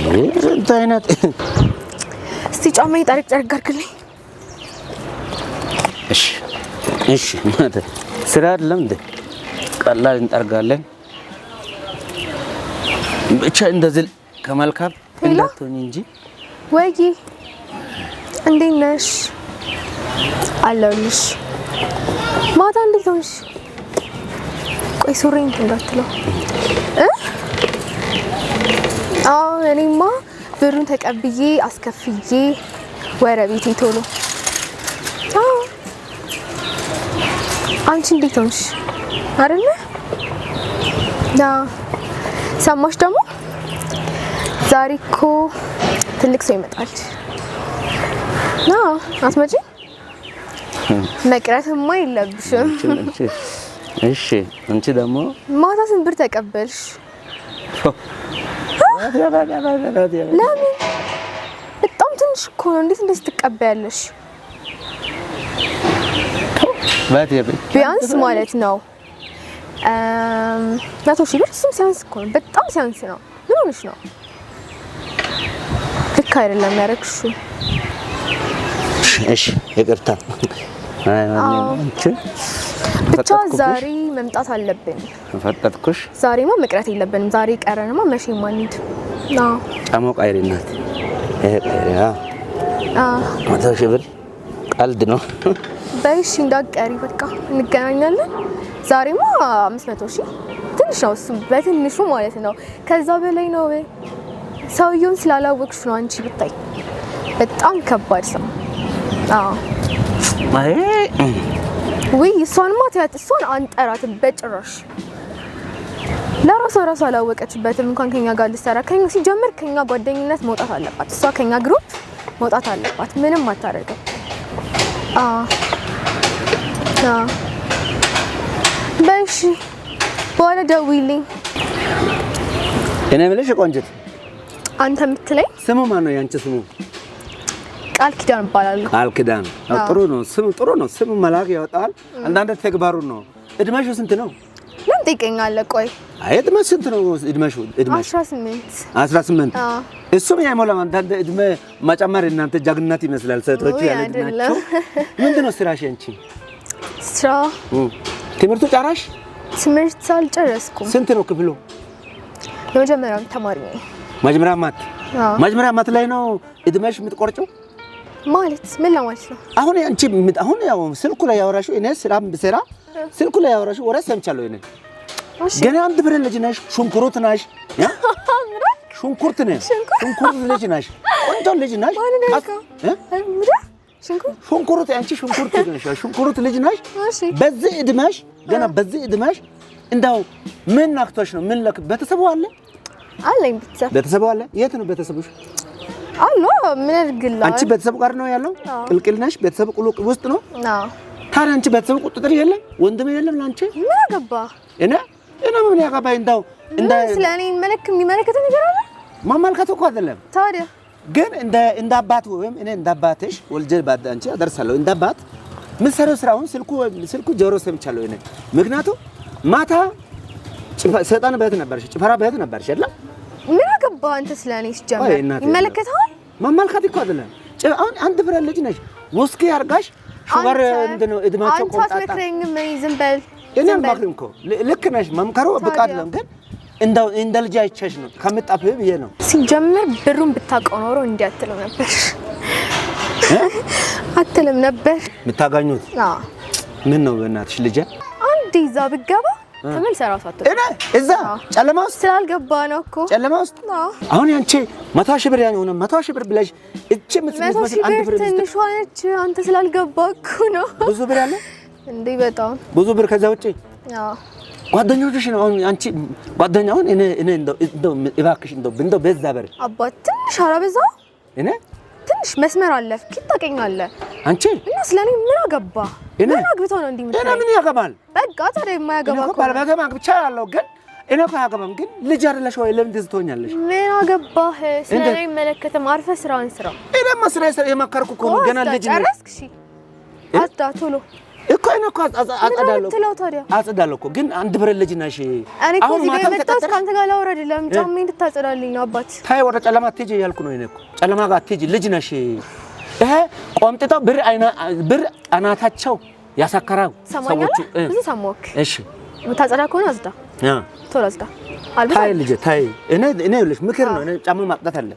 ስንት አይነት እስቲ ጫማዬ ጠርቅ አድርግልኝ። እሺ ማለት ስራ አይደለም እንዴ? ቀላል እንጠርጋለን ብቻ እንደዚህ ከመልካም እንዳትሆኝ እንጂ። ወይ እንዴት ነሽ? አለሁልሽ። ማታ እንዴት ሆንሽ? ቆይ ሱሪኝ እንዳትለው እኔማ ብሩን ተቀብዬ አስከፍዬ ወደ ቤቴ ቶሎ። አንቺ እንዴት ሆንሽ? አይደለ? ሰማሽ ደግሞ ዛሬ እኮ ትልቅ ሰው ይመጣል። አትመጪ? መቅረትማ የለብሽም። እሺ አንቺ ደግሞ ማታ ስንት ብር ተቀበልሽ? ለምን? በጣም ትንሽ እኮ ነው። እንዴት እንደዚህ ትቀበያለሽ? ቢያንስ ማለት ነው 100,000 ብር። እሱም ሲያንስ እኮ ነው። በጣም ሲያንስ ነው። ምን ሆነሽ ነው? ልክ አይደለም ያደረግሽው። እሺ ይቅርታ። ብቻ ዛሬ መምጣት አለብን። ፈጠጥኩሽ። ዛሬማ መቅረት የለብንም። ዛሬ ቀረንማ መቼም አንሂድ። ጫማው ቀይሬ ናት። ይሄ ቀይሬ 100,000 ብር ቀልድ ነው። በይሽ እንዳትቀሪ በቃ እንገናኛለን። ዛሬማ 500,000 ትንሽ ነው። እሱ በትንሹ ማለት ነው። ከዛ በላይ ነው። ሰውየውን ስላላወቅሽ ነው። አንቺ ብታይ በጣም ከባድ ሰው። ወይ እሷንማ ተያት። እሷን አንጠራትም በጭራሽ። ለራሷ አላወቀችበትም እንኳን ከኛ ጋር ልትሰራ። ከኛ ሲጀምር ከኛ ጓደኝነት መውጣት አለባት። እሷ ከኛ ግሩፕ መውጣት አለባት። ምንም አታደርግም። በይሽ በኋላ ደውይልኝ። እኔ የምልሽ ቆንጅት፣ አንተ የምትለኝ ስሙ ማን ነው? ያንቺ ስሙ? ቃል ኪዳን እባላለሁ። ቃል ኪዳን ጥሩ ነው። ስሙ ጥሩ ነው። ስሙ መልአክ ያወጣል። አንዳንድ ተግባሩ ነው። እድሜሽ ስንት ነው? ምን ትጠይቀኛለህ? ቆይ እድሜሽ ስንት ነው? እድሜሽ 18 እሱም ያይሞላም። አንዳንድ እድሜ መጨመር እናንተ ጀግንነት ይመስላል። ሴቶቹ ያለ እድሜያቸው። ምንድን ነው ስራሽ አንቺ? ስራ ትምህርቱ ጨራሽ? ትምህርት አልጨረስኩም። ስንት ነው ክፍሉ? የመጀመሪያው ተማሪ ነኝ። መጀመሪያ ማት ላይ ነው እድሜሽ የምትቆርጪው? ማለት ምን ለማለት ነው? አሁን አንቺ አሁን ያው ስልኩ ላይ ያወራሽው እኔ ስራም ብሰራ ስልኩ ላይ ያወራሽው ወሬ ሰምቻለሁ። እኔ ገና አንድ ብር ልጅ ነሽ፣ ሽንኩርት ነሽ፣ ሽንኩርት ልጅ ነሽ፣ ቆንጆ ልጅ ነሽ። ሽንኩርት አንቺ ሽንኩርት ነሽ፣ ሽንኩርት ልጅ ነሽ። በዚህ እድሜሽ ገና በዚህ እድሜሽ እንደው ምን ናክቶሽ ነው? ምን ለክ ቤተሰቡ አለ አለኝ? ቤተሰቡ አለ? የት ነው ቤተሰብሽ? አሎ ምን አድርግልህ? አንቺ ቤተሰብ ጋር ነው ያለው? ቅልቅል ነሽ? ቤተሰብ ቁልቅ ውስጥ ነው? ታዲያ አንቺ ቤተሰብ ቁጥጥር የለም? ወንድም የለም ላንቺ? ምን አገባ? እኔ ምን ያገባኝ? እንደው ስለኔ የሚመለከት ነገር አለ? ማመልከት እኮ አይደለም። ታዲያ ግን እንደ አባት ወይም እኔ እንደ አባትሽ ወልጄ አንቺ አደርሳለሁ። እንደ አባት ምን ሰራው ስራውን ስልኩ ጆሮ ሰምቻለሁ እኔ። ምክንያቱም ማታ ሰይጣን ቤት ነበርሽ፣ ጭፈራ ቤት ነበርሽ አይደል? ምን አገባ አንተ ስለኔ? ሲጀምር ይመለከታል? ማመልከት እኮ አይደለም። አሁን አንድ ፍሬ ልጅ ነሽ፣ ውስኪ አርጋሽ ሹጋር እንደው እድማቸው ቆጣጣ። አንተ አትመክረኝም? ዝም በል። እኔ አልመክርም እኮ ልክ ነሽ። መምከሩ ብቃት ነው፣ ግን እንደ ልጅ አይቼሽ ነው ከምጣፍ ብዬ ነው። ሲጀምር ብሩን ብታውቀው ኖሮ እንዲህ አትልም ነበር። አትልም ነበር የምታገኙት። ምን ነው በእናትሽ ልጄ፣ አንዴ እዛ ብትገባ ተመልሰህ እራሱ አትወጣም። እኔ እዛ ጨለማ ውስጥ ስላልገባ ነው እኮ ጨለማ ውስጥ። አሁን ያንቺ 100,000 ብር ያኔ 100,000 ብር ብለሽ እቺ የምትመስል አንድ ብር ትንሿ ነች። አንተ ስላልገባ እኮ ነው። ብዙ ብር አለ እንዴ? በጣም ብዙ ብር። ከዛ ውጪ ጓደኞችሽ ነው። አሁን አንቺ ጓደኛውን እኔ እንደው እባክሽ እንደው በዛ ብር አባት ትንሽ አላበዛው? እኔ ትንሽ መስመር አለፍክ ታውቀኛለህ አንቺ። እና ስለኔ ምን አገባ? ምን አግብተው ነው እንዴ? እኔ ምን ያገባል? በቃ ታዲያ የማያገባ እኮ ባለቤት ማግብቻ ያለው ግን እኔ እኮ አያገባም። ግን ልጅ አይደለሽ ወይ? ለምን ትዝቶኛለሽ? ምን አገባህ? ስለኔ አይመለከትም። አርፈህ ስራውን ስራ። እኔማ ስራ የመከርኩ እኮ ነው። ገና ልጅ ነሽ። ጨረስክ? እሺ አታ ቶሎ እኮ ነው እኮ አጸዳለሁ እኮ ግን አንድ ብር ልጅ ነሽ አሁን ማታ ተቀጣሽ ካንተ ጋር ላወራ አይደለም ጫማዬን እንድታጸዳልኝ ነው አባት ታይ ወደ ጨለማ አትሄጂ እያልኩ ነው እኔ እኮ ጨለማ ጋር አትሄጂ ልጅ ነሽ ይሄ ቆምጥጠው ብር አናታቸው ያሳከራው ሰዎች ብዙ ሰሞክ እሺ ምታጸዳ ከሆነ አዝዳ ቶሎ አዝዳ ታይ ልጅ ታይ እኔ ልጅ ምክር ነው እኔ ጫማ ማጥዳት አለ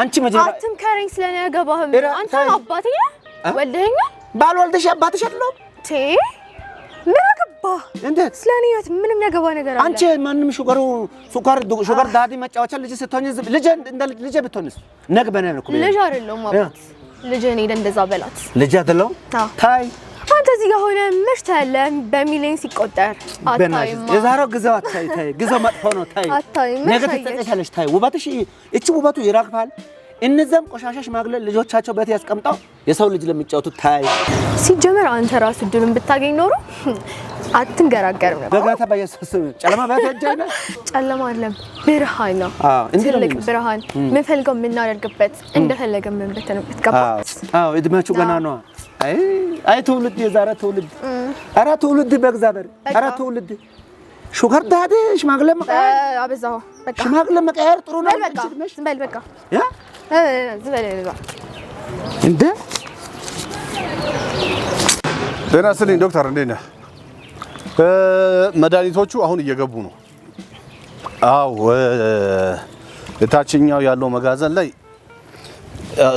አንቺ መጀመሪያ አትምከረኝ ስለኔ ያገባህም አንተ አባቴ ወልደኛ ባልወልደሽ አባትሽ አይደለም ቴ ምን አገባ እንዴት ስለኔ ምንም ያገባ ነገር አለ አንቺ ማንንም ሹገር ዳዲ መጫወቻ ልጅ ስትሆኚ ልጅ ብትሆንስ ነግ በነን እኮ ልጅ አይደለም አባት ልጅ እኔ እንደዛ በላት ልጅ አይደለም ታይ አንተ እዚህ ጋር ሆነ መሽታለ በሚሊዮን ሲቆጠር አታይማ የዛሬው ግዛው አታይ ግዛው መጥፎ ነው ታይ ነገ ትጠቀሻለሽ ታይ ውበትሽ እቺ ውበቱ ይራግፋል እነዛም ቆሻሻሽ ማግለል ልጆቻቸው በት ያስቀምጣው የሰው ልጅ ለሚጫወቱ ታይ ሲጀመር አንተ ራስ ድልን ብታገኝ ኖሮ አትንገራገርም ነበር በጋታ ባየሰስ ጨለማ ባታጃይና ጨለማ አይደለም ብርሃን ነው ትልቅ ብርሃን ምን ፈልገው የምናደርግበት እንደፈለገ ምን በተነበት ገባ እድሜያችሁ ገና ነው አይ ትውልድ የዛሬ ትውልድ አራ ትውልድ በእግዚአብሔር አራ ትውልድ ሹገር ዳዲ ሽማግሌ መቀየር አበዛው በቃ ሽማግሌ መቀየር ጥሩ ነው ዝም በል በቃ ያ ዝም በል እንደ ጤና ይስጥልኝ ዶክተር እንዴት ነህ መድኃኒቶቹ አሁን እየገቡ ነው አዎ የታችኛው ያለው መጋዘን ላይ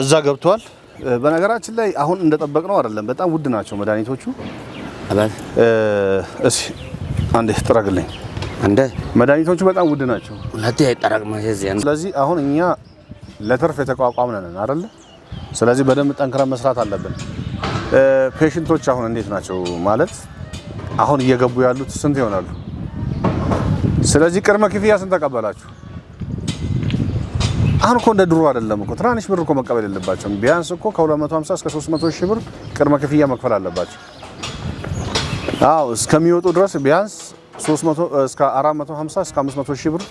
እዛ ገብቷል በነገራችን ላይ አሁን እንደጠበቅነው አይደለም በጣም ውድ ናቸው መድኃኒቶቹ አባል እሺ አንዴ ጥራግልኝ እንደ መድኃኒቶቹ በጣም ውድ ናቸው ለቲ አይጠራቅም ማለት ስለዚህ አሁን እኛ ለትርፍ የተቋቋምነን አይደል ስለዚህ በደንብ ጠንክረን መስራት አለብን ፔሽንቶች አሁን እንዴት ናቸው ማለት አሁን እየገቡ ያሉት ስንት ይሆናሉ ስለዚህ ቅድመ ክፍያ ስንት ተቀበላችሁ አሁን እኮ እንደ ድሮ አይደለም እኮ ትናንሽ ብር እኮ መቀበል የለባቸውም ቢያንስ እኮ ከ250 እስከ 300 ሺህ ብር ቅድመ ክፍያ መክፈል አለባቸው አዎ እስከሚወጡ ድረስ ቢያንስ 300 እስከ 450 እስከ 500 ሺህ ብር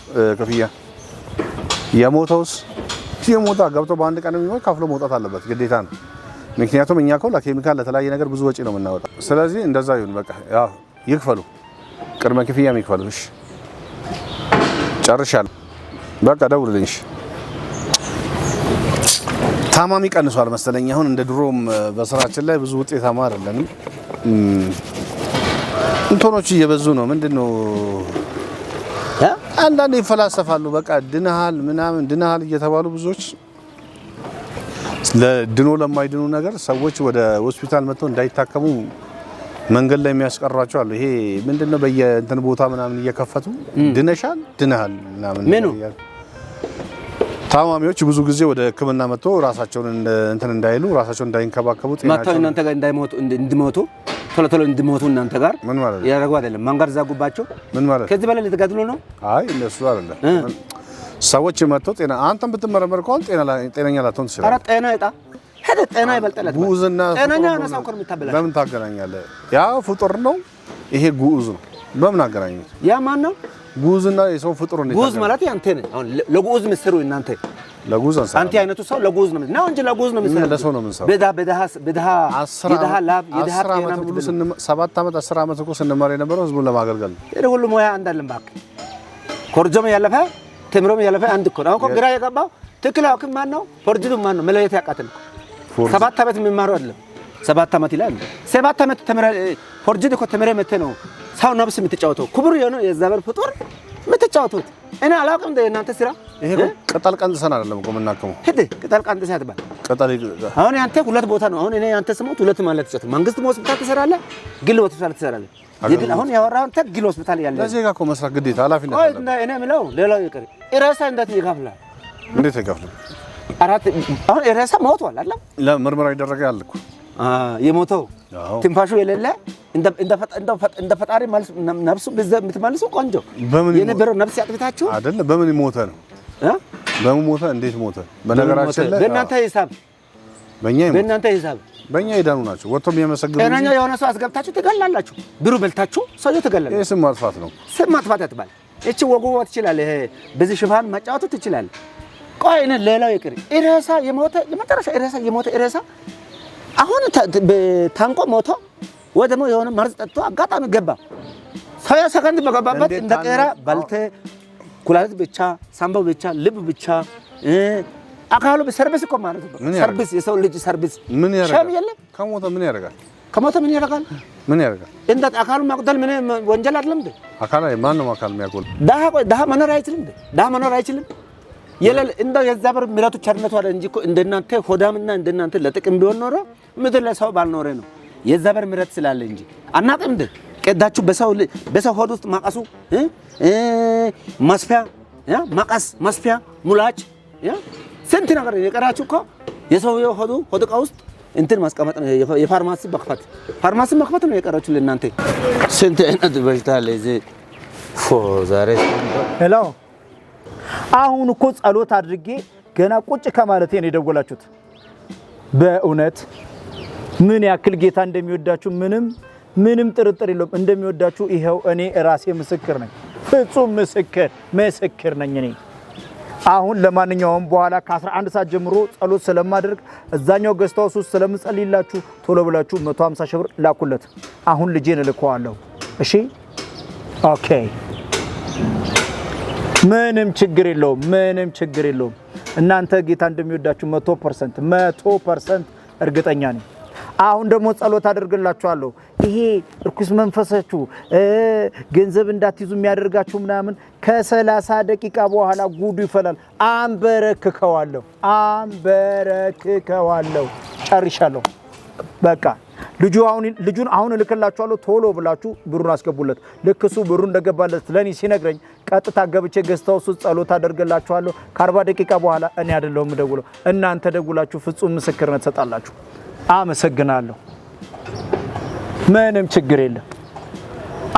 ክፍያ የሞተውስ የሞታ ገብቶ በአንድ ቀን የሚሞት ከፍሎ መውጣት አለበት ግዴታ ነው ምክንያቱም እኛ እኮ ለኬሚካል ለተለያየ ነገር ብዙ ወጪ ነው የምናወጣው ስለዚህ እንደዛ ይሁን በቃ ያው ይክፈሉ ቅድመ ክፍያ ይክፈሉ እሺ ጨርሻለሁ በቃ ደውልልኝ እሺ ታማሚ ቀንሷል መሰለኝ አሁን እንደ ድሮም በስራችን ላይ ብዙ ውጤታማ አይደለንም እንትኖች እየበዙ ነው ምንድነው አንዳንዴ ይፈላሰፋሉ በቃ ድነሃል ምናምን ድነሃል እየተባሉ ብዙዎች ለድኖ ለማይድኑ ነገር ሰዎች ወደ ሆስፒታል መጥተው እንዳይታከሙ መንገድ ላይ የሚያስቀሯቸው አሉ ይሄ ምንድነው በየእንትን ቦታ ምናምን እየከፈቱ ድነሻል ድነሃል ምናምን ምኑ ታማሚዎች ብዙ ጊዜ ወደ ሕክምና መጥተው ራሳቸውን እንትን እንዳይሉ ራሳቸውን እንዳይንከባከቡ ጤናቸው እናንተ ጋር እንዲሞቱ ቶሎ እንዲሞቱ እናንተ ጋር ምን ማለት ነው ያደርጉ አይደለም መንገድ ዘጉባቸው ምን ማለት ከዚህ በላይ ልትገድሉ ነው አይ እነሱ አይደለም ሰዎች መጥተው ጤና አንተም ብትመረመር ከሆነ ጤነኛ ላትሆን ትችላለህ ኧረ ጤና ይጣ ሄደ ጤና ይበልጣል ጉዝና ጤነኛ ነው ሰው ከርም ታበላሽ በምን ታገናኛለህ ያ ፍጡር ነው ይሄ ጉዝ ነው በምን አገናኙት ያ ማን ነው ጉዝና የሰው ፍጡር ነው ጉዝ ማለት ያንተ ነው አሁን ለጉዝ መስሩ እናንተ ለጉዝ አንተ አንተ አይነቱ ሰው ለጉዝ ነው ነው እንጂ ለጉዝ ነው መስሩ ለሰው ነው መስሩ በደሃ ላብ የደሃ ጤና ሙሉ 7 አመት 10 አመት እኮ ስንማር የነበረው ህዝቡን ለማገልገል ይሄ ሁሉ ሙያ አንዳለም ባክ ኮርጆም ያለፈ ተምሮም ያለፈ አንድ እኮ ነው እኮ ግራ የገባው ትክክል አውክ ማን ነው ፎርጅዱ ማን ነው መለየት ያቃተል 7 አመት የሚማሩ አይደለም 7 አመት ይላል 7 አመት ተምረ ፎርጅዱ እኮ ተምረ መተ ነው ሰው ነብስ የምትጫወተው ክቡር የሆነ የዛበር ፍጡር የምትጫወቱት እኔ አላውቅም እናንተ ስራ ይሄ ቅጠል ቀንጥሰን አይደለም እኮ የምናከመው ሄደ ቅጠል ቀንጥሰን ያትባል ቅጠል አሁን ያንተ ሁለት ቦታ ነው አሁን እኔ ያንተ ስሞት ሁለት ማለት ይችላል መንግስት ሆስፒታል ትሰራለህ ግል ሆስፒታል ትሰራለህ የግል አሁን ያወራው አንተ ግል ሆስፒታል ያለ ለዚህ ጋር እኮ መስራት ግዴታ ኃላፊነት አለ እኔ የምለው ሌላው ይቀር ኢራሳ እንዴት ይከፍላል እንዴት ይከፍላል አራት አሁን ኢራሳ ሞቷል አይደል ለምርመራ ይደረጋል እኮ የሞተው ትንፋሹ የሌለ እንደ ፈጣሪ ማለት ነፍሱ የምትመልሱ ቆንጆ የነበረው ነፍስ ያጥፍታችሁ አይደል በምን ሞተ ነው በምን ሞተ እንዴት ሞተ በነገራችን ላይ በእናንተ ሂሳብ በእኛ ይዳኑ ናቸው ወጥቶም የሚያመሰግኑ እኛኛ የሆነ ሰው አስገብታችሁ ትገላላችሁ ብሩ በልታችሁ ሰው ትገላላችሁ ይሄ ስም ማጥፋት ነው ስም ማጥፋት ያትባል እቺ ወጉዋት ይችላል ይሄ በዚህ ሽፋን ማጫወቱ ትችላል ቆይ እኔ ሌላው ይቅር ኢራሳ የሞተ ለመጨረሻ ኢራሳ የሞተ ኢራሳ አሁን ታንቆ ሞቶ ወይ ደግሞ የሆነ መርዝ ጠጥቶ አጋጣሚ ገባ 20 ሰከንድ በገባበት እንደ ቄራ በልተ ኩላሊት ብቻ ሳምባው ብቻ ልብ ብቻ አካሉ በሰርቪስ እኮ ማለት ነው ሰርቪስ የሰው ልጅ ሰርቪስ ምን ሸም ያደርጋል የለም ከሞተ ምን ያደርጋል ምን ያደርጋል እንደ አካሉ ማቅጠል ምን ወንጀል አይደለም እንዴ አካል ላይ ማንንም አካል የሚያቆል ዳሃ መኖር አይችልም የለል እንደው የዛበር ምራቱ ቸርነቱ አይደል እንጂ እኮ እንደናንተ ሆዳምና እንደናንተ ለጥቅም ቢሆን ኖሮ ምድር ላይ ሰው ባልኖረ ነው የዛበር ምራት ስላለ እንጂ አናቅም እንደ ቀዳችሁ በሰው ሆድ ውስጥ ማቀሱ ማስፊያ ማቀስ ማስፊያ ሙላጭ ስንት ነገር የቀራችሁ እኮ የሰው ሆድ ዕቃ ውስጥ እንትን ማስቀመጥ ነው የፋርማሲ መክፈት ነው የቀራችሁ ለእናንተ ስንት አይነት በሽታ አለ እዚህ ዛሬ ሄሎ አሁን እኮ ጸሎት አድርጌ ገና ቁጭ ከማለቴ ነው የደወላችሁት በእውነት ምን ያክል ጌታ እንደሚወዳችሁ ምንም ጥርጥር የለውም እንደሚወዳችሁ ይሄው እኔ ራሴ ምስክር ነኝ ፍጹም ምስክር ነኝ እኔ አሁን ለማንኛውም በኋላ ከ11 ሰዓት ጀምሮ ጸሎት ስለማደርግ እዛኛው ገስታውስ ውስጥ ስለምጸልይላችሁ ቶሎ ብላችሁ 150 ሺህ ብር ላኩለት አሁን ልጄን እልከዋለሁ እሺ ኦኬ ምንም ችግር የለውም እናንተ ጌታ እንደሚወዳችሁ 100% እርግጠኛ ነኝ አሁን ደግሞ ጸሎት አደርግላችኋለሁ ይሄ እርኩስ መንፈሳችሁ ገንዘብ እንዳትይዙ የሚያደርጋችሁ ምናምን ከ30 ደቂቃ በኋላ ጉዱ ይፈላል አንበረክከዋለሁ ጨርሻለሁ በቃ ልጁን አሁን እልክላችኋለሁ ቶሎ ብላችሁ ብሩን አስገቡለት ለክሱ ብሩን እንደገባለት ለኔ ሲነግረኝ ቀጥታ ገብቼ ገስታው ውስጥ ጸሎት አደርግላችኋለሁ ከ40 ደቂቃ በኋላ እኔ አይደለሁም ደውለው እናንተ ደውላችሁ ፍጹም ምስክርነት ተጣላችሁ አመሰግናለሁ ምንም ችግር የለም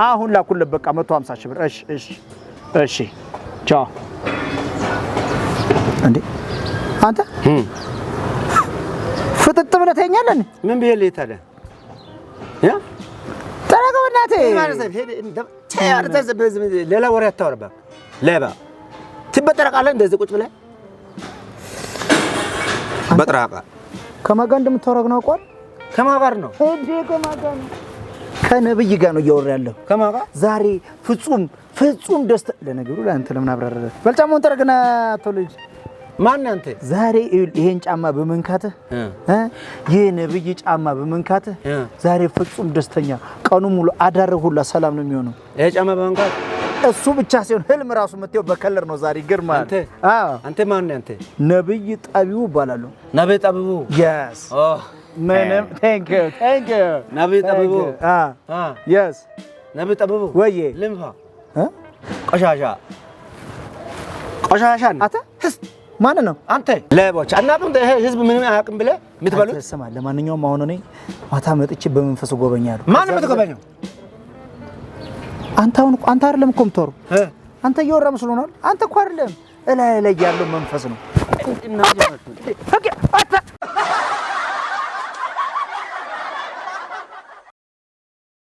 አሁን ላኩለት በቃ 150 ሺህ ብር እሺ ቻው እንዴ አንተ ፍጥጥ ብለህ ተኛለህ ምን ብዬ ታዲያ ተረጋጋ እናቴ ሌላ ወሬ አታወራባ ሌባ ትበጠረቃለህ እንደዚህ ቁጭ ብለህ በጥራቃ ከማጋ እንደምታወራው ነው አቋል ከማጋር ነው እንዴ ከማጋ ነው ከነብይ ጋር ነው እያወራ ያለው ከማጋ ዛሬ ፍጹም ደስታ ለነገሩ ለአንተ ለምን አብራራለ በልጫሞን ተረግና ተልጅ ማን አንተ ዛሬ ይሄን ጫማ በመንካትህ የነብይ ጫማ በመንካትህ ዛሬ ፍጹም ደስተኛ ቀኑ ሙሉ አዳር ሁሉ ሰላም ነው የሚሆነው ይሄ ጫማ በመንካት እሱ ብቻ ሳይሆን ህልም ራሱ መጥተው በከለር ነው ዛሬ ግርማል አንተ ማን ነህ አንተ ነብይ ጠቢው ባላሉ ነብይ ጠቢው yes ምንም thank you ነብይ ጠቢው yes ነብይ ጠቢው ወዬ ልምፋ ቆሻሻ አታ ማን ነው አንተ ለቦች አናውቅም ይሄ ህዝብ ምንም አያውቅም ብለህ የምትበሉት ተሰማ ለማንኛውም አሁን እኔ ማታ መጥቼ በመንፈስ ጎበኛለሁ ማን የምትጎበኘው አንተ አይደለም እኮ የምትወሩ አንተ እየወራ መስሎናል አንተ እኮ አይደለም እላይ ያለው መንፈስ ነው